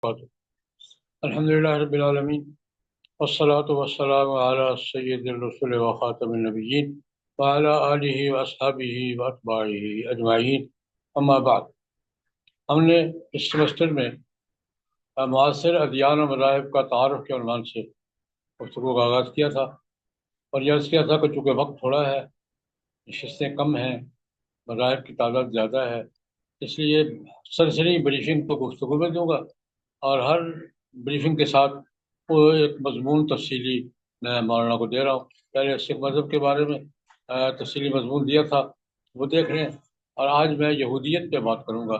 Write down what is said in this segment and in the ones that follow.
الحمد لله رب العالمين والصلاة والسلام على سيد الرسل وخاتم النبيين وعلى آله وأصحابه وأتباعه أجمعين أما بعد۔ ہم نے اس سمسٹر میں معاصر ادیان و مذاہب کا تعارف کے عنوان سے گفتگو کا آغاز کیا تھا، اور یہ عرض کیا تھا کہ چونکہ وقت تھوڑا ہے، نشستیں کم ہیں، مذاہب کی تعداد زیادہ ہے، اس لیے سرسری بریفنگ کو گفتگو میں دوں گا، اور ہر بریفنگ کے ساتھ وہ ایک مضمون تفصیلی میں مولانا کو دے رہا ہوں۔ پہلے سکھ مذہب کے بارے میں تفصیلی مضمون دیا تھا، وہ دیکھ لیں، اور آج میں یہودیت پہ بات کروں گا۔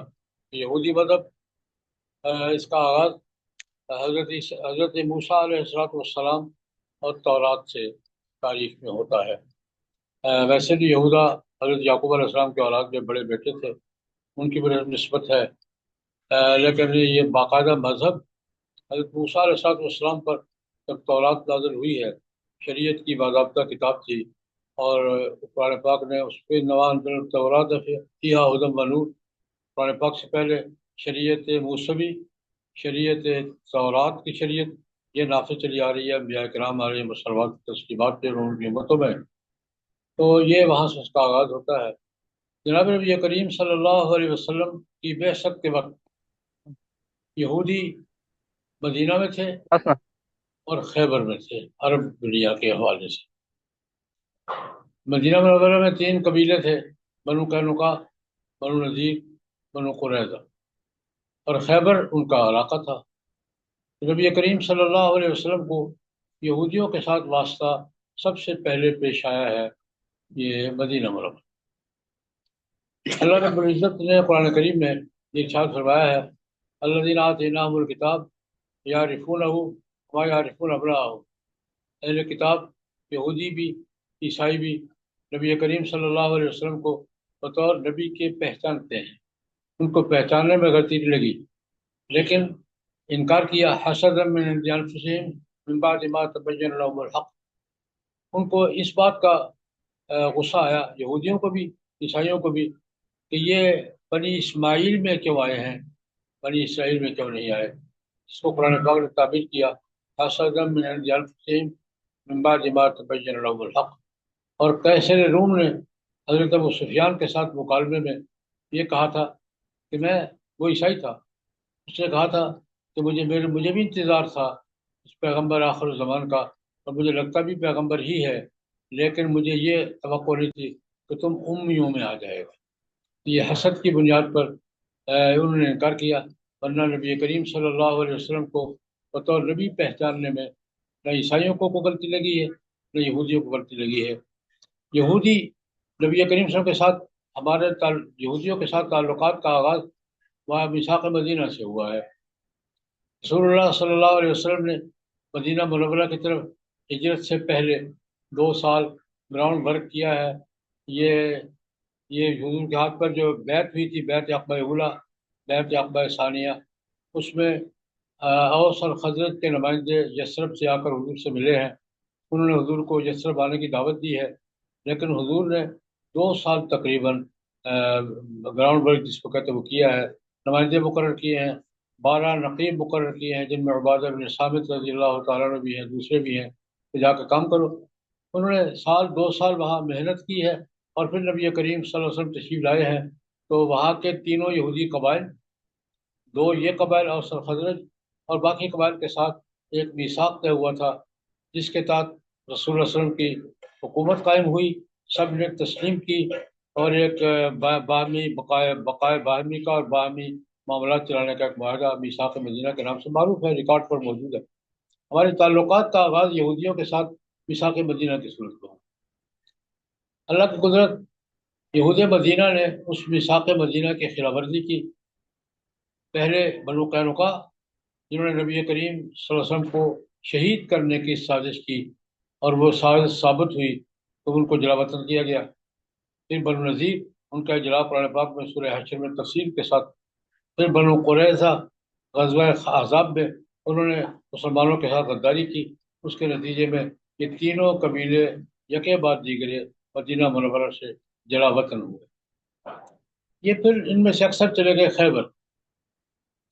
یہودی مذہب، اس کا آغاز حضرت موسیٰ علیہ السلام اور تورات سے تاریخ میں ہوتا ہے۔ ویسے بھی یہودا حضرت یعقوب علیہ السلام کے اولاد کے بڑے بیٹے تھے، ان کی بڑی نسبت ہے، لیکن یہ باقاعدہ مذہب حضرت موسیٰ علیہ السلام پر جب تورات نازل ہوئی ہے، شریعت کی باضابطہ کتاب تھی، اور قرآن پاک نے اس پہ تورات فیہا ھدی و نور، قرآن پاک سے پہلے شریعت موسوی، شریعت تورات کی شریعت یہ نافذ چلی آ رہی ہے، انبیاء کرام علیہ السلام کی تسلیمات پہ ان کی امتوں میں، تو یہ وہاں سے اس کا آغاز ہوتا ہے۔ جناب نبی کریم صلی اللہ علیہ وسلم کی بعثت کے وقت یہودی مدینہ میں تھے اور خیبر میں تھے، عرب دنیا کے حوالے سے۔ مدینہ منورہ میں 3 قبیلے تھے، بنو قینقاع، بنو نذیر، بنو قریظہ، اور خیبر ان کا علاقہ تھا۔ نبی کریم صلی اللہ علیہ وسلم کو یہودیوں کے ساتھ واسطہ سب سے پہلے پیش آیا ہے یہ مدینہ منورہ۔ اللہ رب العزت نے قرآن کریم میں یہ ارشاد فرمایا ہے، الذین آتیناہم الکتاب یعرفونہ کما یعرفون ابناءہم۔ اہل کتاب یہودی بھی، عیسائی بھی، نبی کریم صلی اللہ علیہ وسلم کو بطور نبی کے پہچانتے ہیں، ان کو پہچاننے میں غلطی نہیں لگی، لیکن انکار کیا، حسدا من عند انفسہم من بعد ما تبین لہم الحق۔ ان کو اس بات کا غصہ آیا، یہودیوں کو بھی عیسائیوں کو بھی، کہ یہ بنی اسماعیل میں کیوں آئے ہیں، بنی اسرائیل میں کیوں نہیں آئے۔ اس کو قرآن پاک نے تعبیر کیا، حسدا من عند انفسہم من بعد ما تبین لہم الحق۔ اور قیصر روم نے حضرت ابو سفیان کے ساتھ مکالمے میں یہ کہا تھا کہ وہ عیسائی تھا، اس نے کہا تھا کہ مجھے بھی انتظار تھا اس پیغمبر آخر الزمان کا، اور مجھے لگتا بھی پیغمبر ہی ہے، لیکن مجھے یہ توقع نہیں تھی کہ تم امیوں میں آ جائے گا۔ یہ حسد کی بنیاد پر انہوں نے انکار کیا، ورنہ نبی کریم صلی اللہ علیہ وسلم کو بطور نبی پہچاننے میں نہ عیسائیوں کو غلطی لگی ہے، نہ یہودیوں کو غلطی لگی ہے۔ یہودی نبی کریم صلی اللہ علیہ وسلم کے ساتھ یہودیوں کے ساتھ تعلقات کا آغاز وہاں میثاق مدینہ سے ہوا ہے۔ رسول اللہ صلی اللہ علیہ وسلم نے مدینہ منورہ کی طرف ہجرت سے پہلے 2 سال گراؤنڈ ورک کیا ہے۔ یہ حضور کے ہاتھ پر جو بیعت ہوئی تھی، بیعت عقبہ اولیٰ، بیعت عقبہ ثانیہ، اس میں اوس اور خزرج کے نمائندے یثرب سے آ کر حضور سے ملے ہیں۔ انہوں نے حضور کو یثرب آنے کی دعوت دی ہے، لیکن حضور نے 2 سال تقریباً گراؤنڈ ورک جس کو کہتے وہ کیا ہے، نمائندے مقرر کیے ہیں، 12 نقیب مقرر کیے ہیں، جن میں عبادہ بن صامت رضی اللہ تعالیٰ عنہ بھی ہیں، دوسرے بھی ہیں، کہ جا کے کام کرو۔ انہوں نے 2 سال وہاں محنت کی ہے، اور پھر نبی کریم صلی اللہ علیہ وسلم تشریف لائے ہیں، تو وہاں کے 3 یہودی قبائل، 2 یہ قبائل اوس اور خزرج، اور باقی قبائل کے ساتھ ایک میثاق طے ہوا تھا، جس کے تحت رسول اللہ صلی اللہ علیہ وسلم کی حکومت قائم ہوئی، سب نے تسلیم کی، اور ایک باہمی بقائے باہمی کا اور باہمی معاملات چلانے کا ایک معاہدہ میثاق مدینہ کے نام سے معروف ہے، ریکارڈ پر موجود ہے۔ ہمارے تعلقات کا آغاز یہودیوں کے ساتھ میثاق مدینہ کی صورت میں۔ اللہ کی قدرت، یہود مدینہ نے اس میثاق مدینہ کی خلاف ورزی کی۔ پہلے بنو قینقاع، جنہوں نے نبی کریم صلی اللہ علیہ وسلم کو شہید کرنے کی سازش کی، اور وہ سازش ثابت ہوئی تو ان کو جلا وطن کیا گیا۔ پھر بنو نذیر، ان کا اجلاء قرآن پاک میں سورہ حشر میں تفصیل کے ساتھ۔ پھر بنو قریظہ، غزوہ احزاب میں انہوں نے مسلمانوں کے ساتھ غداری کی، اس کے نتیجے میں یہ تینوں قبیلے یکے بعد دیگرے مدینہ منورہ سے جلا وطن ہوئے۔ یہ پھر ان میں سے اکثر چلے گئے خیبر،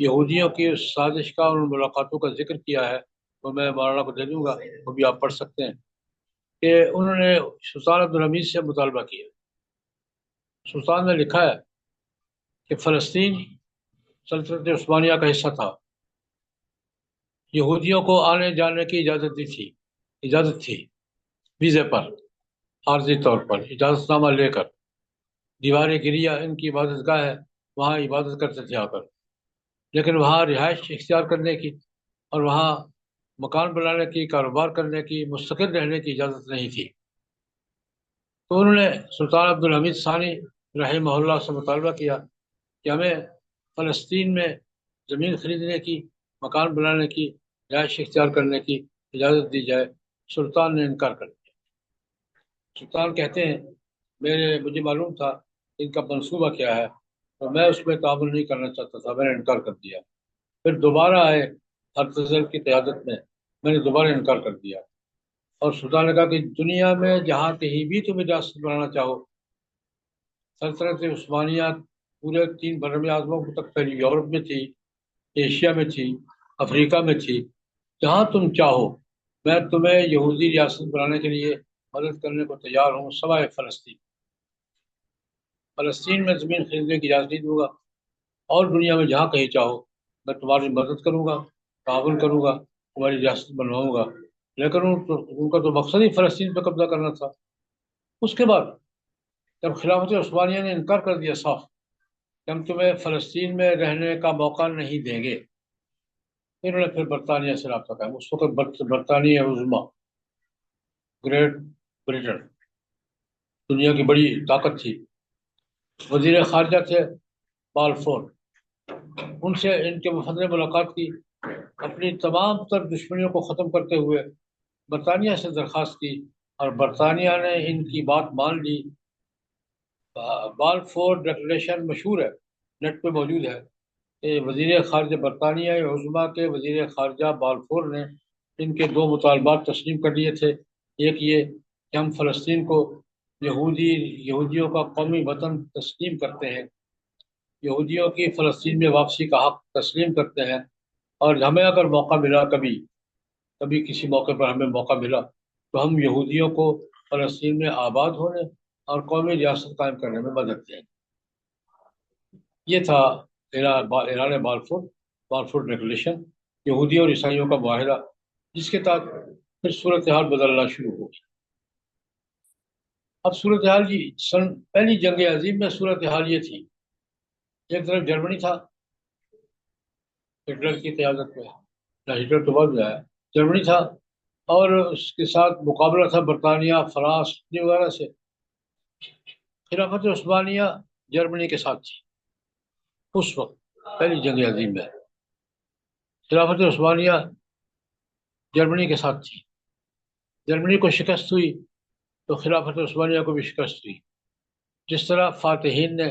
یہودیوں کی اس سازش کا اور ان ملاقاتوں کا ذکر کیا ہے، وہ میں مولانا کو دے دوں گا، وہ بھی آپ پڑھ سکتے ہیں، کہ انہوں نے سلطان عبدالحمید سے مطالبہ کیا۔ سلطان نے لکھا ہے کہ فلسطین سلطنت عثمانیہ کا حصہ تھا، یہودیوں کو آنے جانے کی اجازت تھی ویزے پر، عارضی طور پر اجازت نامہ لے کر۔ دیوار گریہ ان کی عبادت گاہ ہے، وہاں عبادت کرتے تھے آ کر، لیکن وہاں رہائش اختیار کرنے کی اور وہاں مکان بنانے کی، کاروبار کرنے کی، مستقل رہنے کی اجازت نہیں تھی۔ تو انہوں نے سلطان عبدالحمید ثانی رحمہ اللہ سے مطالبہ کیا کہ ہمیں فلسطین میں زمین خریدنے کی، مکان بنانے کی، رہائش اختیار کرنے کی اجازت دی جائے۔ سلطان نے انکار کر دیا۔ سلطان کہتے ہیں مجھے معلوم تھا ان کا منصوبہ کیا ہے اور میں اس میں تعاون نہیں کرنا چاہتا تھا، میں نے انکار کر دیا۔ پھر دوبارہ آئے ارتزل کی قیادت میں نے دوبارہ انکار کر دیا، اور سلطان نے کہا کہ دنیا میں جہاں کہیں بھی تم ریاست بنانا چاہو، سلطنت عثمانیہ پورے 3 برہم اعظموں تک پھیلی، یورپ میں تھی، ایشیا میں تھی، افریقہ میں تھی، جہاں تم چاہو میں تمہیں یہودی ریاست بنانے کے لیے مدد کرنے کو تیار ہوں، سوائے فلسطین۔ فلسطین میں زمین خریدنے کی اجازت نہیں دوں گا، اور دنیا میں جہاں کہیں چاہو میں تمہاری مدد کروں گا، تعاون کروں گا، تمہاری ریاست بنواؤں گا۔ لیکن ان کا تو مقصد ہی فلسطین پہ قبضہ کرنا تھا۔ اس کے بعد جب خلافت عثمانیہ نے انکار کر دیا صاف کہ ہم تمہیں فلسطین میں رہنے کا موقع نہیں دیں گے، انہوں نے پھر برطانیہ سے رابطہ قائم۔ اس وقت برطانیہ عظمیٰ، گریٹ بریٹن، دنیا کی بڑی طاقت تھی۔ وزیر خارجہ تھے بالفور، ان سے ان کے وفد نے ملاقات کی، اپنی تمام تر دشمنیوں کو ختم کرتے ہوئے برطانیہ سے درخواست کی، اور برطانیہ نے ان کی بات مان لی۔ بالفور ڈکلریشن مشہور ہے، نیٹ پہ موجود ہے، کہ وزیر خارجہ برطانیہ عظمیٰ کے وزیر خارجہ بالفور نے ان کے 2 مطالبات تسلیم کر لیے تھے۔ ایک یہ کہ ہم فلسطین کو یہودیوں کا قومی وطن تسلیم کرتے ہیں، یہودیوں کی فلسطین میں واپسی کا حق تسلیم کرتے ہیں، اور ہمیں اگر موقع ملا، کبھی کسی موقع پر ہمیں موقع ملا تو ہم یہودیوں کو فلسطین میں آباد ہونے اور قومی ریاست قائم کرنے میں مدد دیں گے۔ یہ تھا اعلان بالفور ریگولیشن، یہودی اور عیسائیوں کا معاہدہ، جس کے تحت پھر صورتحال بدلنا شروع ہو گئی۔ اب صورتحال پہلی جنگ عظیم میں صورتحال یہ تھی، ایک طرف جرمنی تھا ہٹلر کی قیادت میں، ہٹلر تو بعد میں آیا، جرمنی تھا، اور اس کے ساتھ مقابلہ تھا برطانیہ، فرانس وغیرہ سے۔ خلافت عثمانیہ جرمنی کے ساتھ تھی اس وقت، پہلی جنگ عظیم میں خلافت عثمانیہ جرمنی کے ساتھ تھی۔ جرمنی کو شکست ہوئی تو خلافت عثمانیہ کو بھی شکست ہوئی۔ جس طرح فاتحین نے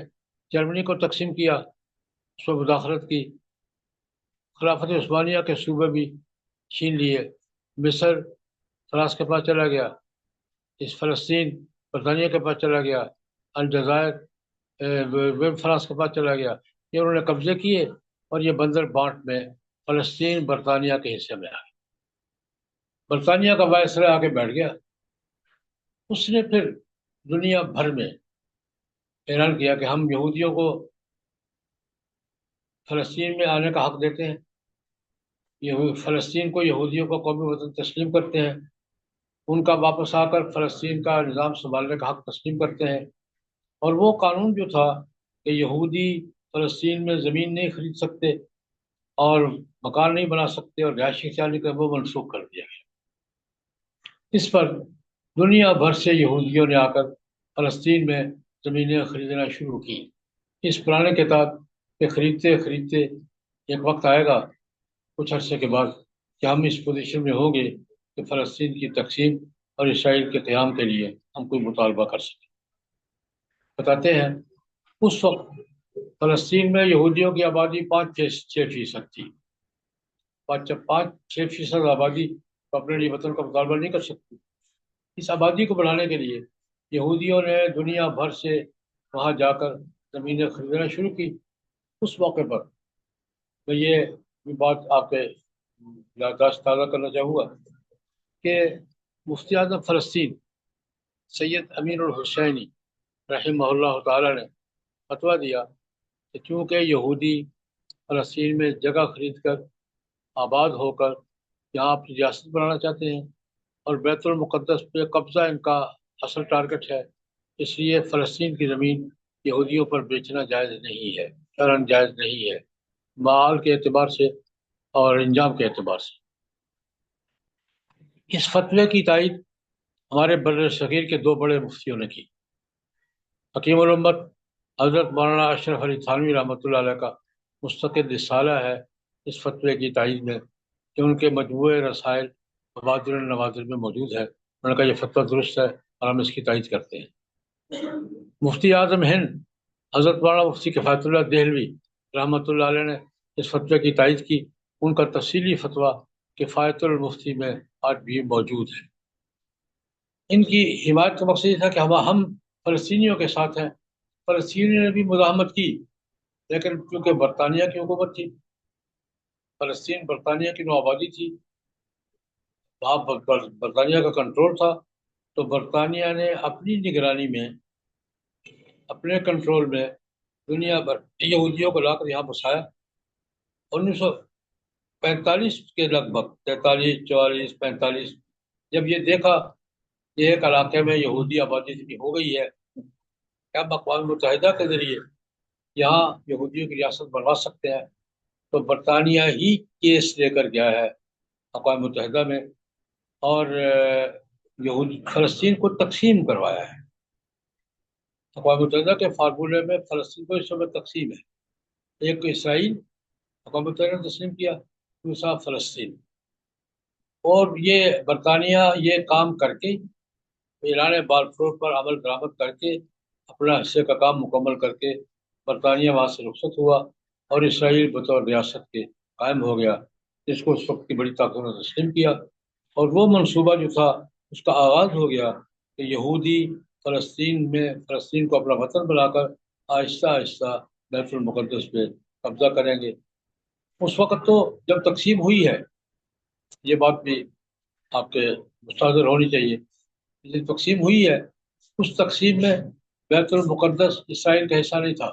جرمنی کو تقسیم کیا، اس میں مداخلت کی، خلافت عثمانیہ کے صوبے بھی چھین لیے۔ مصر فرانس کے پاس چلا گیا، فلسطین برطانیہ کے پاس چلا گیا، الجزائر فرانس کے پاس چلا گیا۔ یہ انہوں نے قبضے کیے، اور یہ بندر بانٹ میں فلسطین برطانیہ کے حصے میں آ گئی۔ برطانیہ کا وائسرائے آ کے بیٹھ گیا، اس نے پھر دنیا بھر میں اعلان کیا کہ ہم یہودیوں کو فلسطین میں آنے کا حق دیتے ہیں، فلسطین کو یہودیوں کو قومی وطن تسلیم کرتے ہیں، ان کا واپس آ کر فلسطین کا نظام سنبھالنے کا حق تسلیم کرتے ہیں۔ اور وہ قانون جو تھا کہ یہودی فلسطین میں زمین نہیں خرید سکتے اور مکان نہیں بنا سکتے اور رہائشی اختیار نہیں کرتے، وہ منسوخ کر دیا گیا۔ اس پر دنیا بھر سے یہودیوں نے آ کر فلسطین میں زمینیں خریدنا شروع کی۔ اس پرانے کتاب کے خریدتے خریدتے ایک وقت آئے گا کچھ عرصے کے بعد کہ ہم اس پوزیشن میں ہوں گے کہ فلسطین کی تقسیم اور اسرائیل کے قیام کے لیے ہم کوئی مطالبہ کر سکیں۔ بتاتے ہیں اس وقت فلسطین میں یہودیوں کی آبادی 5-6% تھی۔ 5-6% آبادی تو اپنے لیے وطن کا مطالبہ نہیں کر سکتی۔ اس آبادی کو بڑھانے کے لیے یہودیوں نے دنیا بھر سے وہاں جا کر زمینیں خریدنا شروع کی۔ اس موقع پر میں یہ بات آپ کے یادداشت تازہ کرنا چاہوں گا کہ مفتی اعظم فلسطین سید امین الحسینی رحمہ اللہ تعالی نے فتویٰ دیا کہ چونکہ یہودی فلسطین میں جگہ خرید کر آباد ہو کر یہاں اپنی ریاست بنانا چاہتے ہیں اور بیت المقدس پہ قبضہ ان کا اصل ٹارگٹ ہے، اس لیے فلسطین کی زمین یہودیوں پر بیچنا جائز نہیں ہے، شرعاً جائز نہیں ہے، مال کے اعتبار سے اور انجام کے اعتبار سے۔ اس فتوے کی تائید ہمارے بر صغیر کے دو بڑے مفتیوں نے کی۔ حکیم الامت حضرت مولانا اشرف علی تھانوی رحمۃ اللہ علیہ کا مستقل رسالہ ہے اس فتوے کی تائید میں، کہ ان کے مجموعے رسائل مبادر النوادر میں موجود ہے۔ انہوں نے کہا یہ فتویٰ درست ہے اور ہم اس کی تائید کرتے ہیں۔ مفتی اعظم ہند حضرت مولانا مفتی کفایت اللہ دہلوی رحمۃ اللہ علیہ نے اس فتوے کی تائید کی۔ ان کا تفصیلی فتویٰ کفایت المفتی میں آج بھی موجود ہے۔ ان کی حمایت کا مقصد یہ تھا کہ ہم فلسطینیوں کے ساتھ ہیں۔ فلسطینیوں نے بھی مزاحمت کی، لیکن کیونکہ برطانیہ کی حکومت تھی، فلسطین برطانیہ کی نوآبادی تھی، وہاں برطانیہ کا کنٹرول تھا، تو برطانیہ نے اپنی نگرانی میں، اپنے کنٹرول میں دنیا بھر یہودیوں کو لا کر یہاں بسایا۔ 1945 کے لگ بھگ 43 44 45 جب یہ دیکھا کہ ایک علاقے میں یہودی آبادی اتنی ہو گئی ہے کہ ہم اقوام متحدہ کے ذریعے یہاں یہودیوں کی ریاست بنوا سکتے ہیں، تو برطانیہ ہی کیس لے کر گیا ہے اقوام متحدہ میں اور فلسطین کو تقسیم کروایا ہے۔ اقوام متحدہ کے فارمولے میں فلسطین کو اس میں تقسیم ہے، ایک اسرائیل اقوام متحدہ نے تسلیم کیا، دوسرا فلسطین۔ اور یہ برطانیہ یہ کام کر کے، اعلان بالفور پر عمل درآمد کر کے، اپنا حصے کا کام مکمل کر کے برطانیہ وہاں سے رخصت ہوا اور اسرائیل بطور ریاست کے قائم ہو گیا، جس کو اس وقت کی بڑی طاقتوں نے تسلیم کیا۔ اور وہ منصوبہ جو تھا اس کا آغاز ہو گیا کہ یہودی فلسطین کو اپنا وطن بنا کر آہستہ آہستہ بیت المقدس پہ قبضہ کریں گے۔ اس وقت تو جب تقسیم ہوئی ہے، یہ بات بھی آپ کے مستحضر ہونی چاہیے، جب تقسیم ہوئی ہے اس تقسیم میں بیت المقدس اسرائیل کا حصہ نہیں تھا۔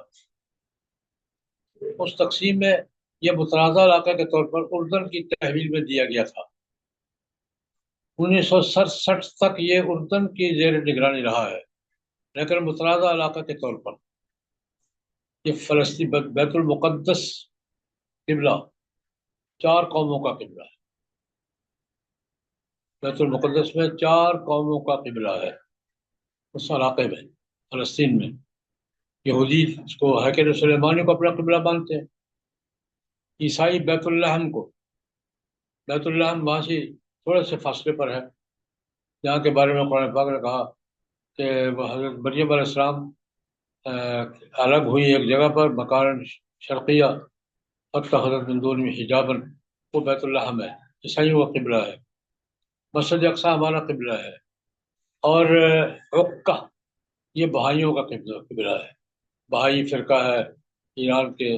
اس تقسیم میں یہ متنازع علاقہ کے طور پر اردن کی تحویل میں دیا گیا تھا۔ 1967 تک یہ اردن کی زیر نگرانی رہا ہے، لیکن متنازع علاقہ کے طور پر یہ فلسطین بیت المقدس قبلہ 4 قوموں کا قبلہ ہے۔ بیت المقدس میں 4 قوموں کا قبلہ ہے اس علاقے میں، فلسطین میں۔ یہودی اس کو ہیکل سلیمانی کو اپنا قبلہ مانتے ہیں، عیسائی بیت اللحم کو، بیت اللحم وہاں سے تھوڑے سے فاصلے پر ہے، جہاں کے بارے میں قرآن پاک نے کہا کہ حضرت مریم علیہ السلام الگ ہوئی ایک جگہ پر مکان شرقیہ، اتخذت من دونہم حجابا، وہ بیت اللحم ہے، عیسائیوں کا قبلہ ہے۔ مسجد اقصی ہمارا قبلہ ہے، اور عکہ یہ بہائیوں کا قبلہ ہے۔ بہائی فرقہ ہے ایران کے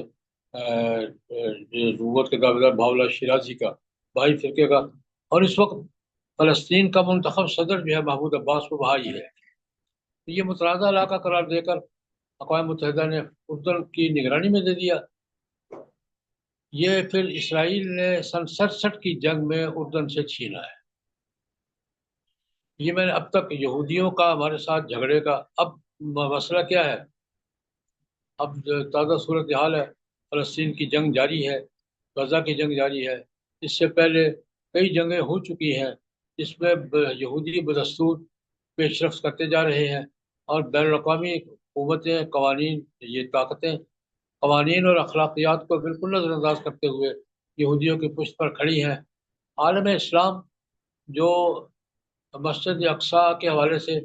نبوت کے دعویدار بہاءاللہ شیرازی کا، بہائی فرقے کا، اور اس وقت فلسطین کا منتخب صدر جو ہے محمود عباس، وہ بہائی ہے۔ یہ متنازع علاقہ قرار دے کر اقوام متحدہ نے اردن کی نگرانی میں دے دیا۔ یہ پھر اسرائیل نے سن 67 کی جنگ میں اردن سے چھینا ہے۔ یہ میں نے اب تک یہودیوں کا ہمارے ساتھ جھگڑے کا، اب مسئلہ کیا ہے؟ اب تازہ صورتحال ہے، فلسطین کی جنگ جاری ہے، غزہ کی جنگ جاری ہے۔ اس سے پہلے کئی جنگیں ہو چکی ہیں جس میں یہودی بدستور پیش رفت کرتے جا رہے ہیں، اور بین الاقوامی حکومتیں، قوانین، یہ طاقتیں قوانین اور اخلاقیات کو بالکل نظر انداز کرتے ہوئے یہودیوں کی پشت پر کھڑی ہیں۔ عالم اسلام جو مسجد اقصی کے حوالے سے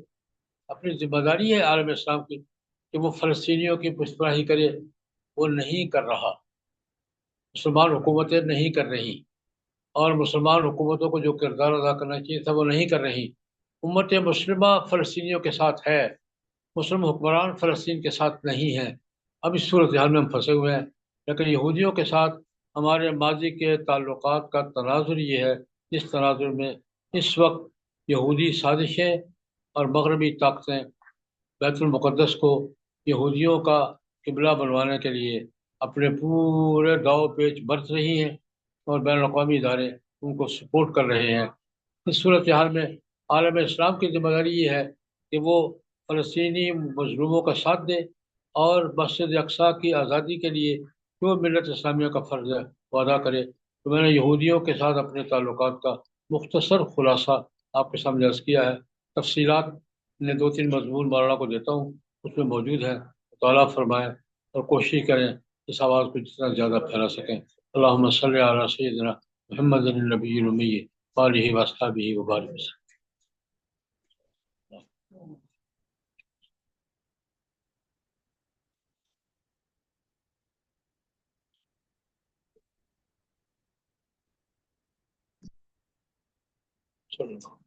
اپنی ذمہ داری ہے عالم اسلام کی کہ وہ فلسطینیوں کی پشت پناہی کرے، وہ نہیں کر رہا، مسلمان حکومتیں نہیں کر رہی، اور مسلمان حکومتوں کو جو کردار ادا کرنا چاہیے تھا وہ نہیں کر رہی۔ امت مسلمہ فلسطینیوں کے ساتھ ہے، مسلم حکمران فلسطین کے ساتھ نہیں ہیں۔ اب اس صورتحال میں ہم پھنسے ہوئے ہیں، لیکن یہودیوں کے ساتھ ہمارے ماضی کے تعلقات کا تناظر یہ ہے، اس تناظر میں اس وقت یہودی سازشیں اور مغربی طاقتیں بیت المقدس کو یہودیوں کا قبلہ بنوانے کے لیے اپنے پورے داؤ پیچ برت رہی ہیں، اور بین الاقوامی ادارے ان کو سپورٹ کر رہے ہیں۔ اس صورتحال میں عالم اسلام کی ذمہ داری یہ ہے کہ وہ فلسطینی مظلوموں کا ساتھ دے اور مسجد اقصیٰ کی آزادی کے لیے جو ملت اسلامیہ کا فرض ہے وہ ادا کرے۔ تو میں نے یہودیوں کے ساتھ اپنے تعلقات کا مختصر خلاصہ آپ کے سامنے عرض کیا ہے۔ تفصیلات میں دو تین مضمون مولانا کو دیتا ہوں، اس میں موجود ہے، مطالعہ فرمائیں اور کوشش کریں اس آواز کو جتنا زیادہ پھیلا سکیں۔ اللہم صلی علی سیدنا محمد النبی الامی وآلہ وصحبہ وبارک وسلم۔ چلو۔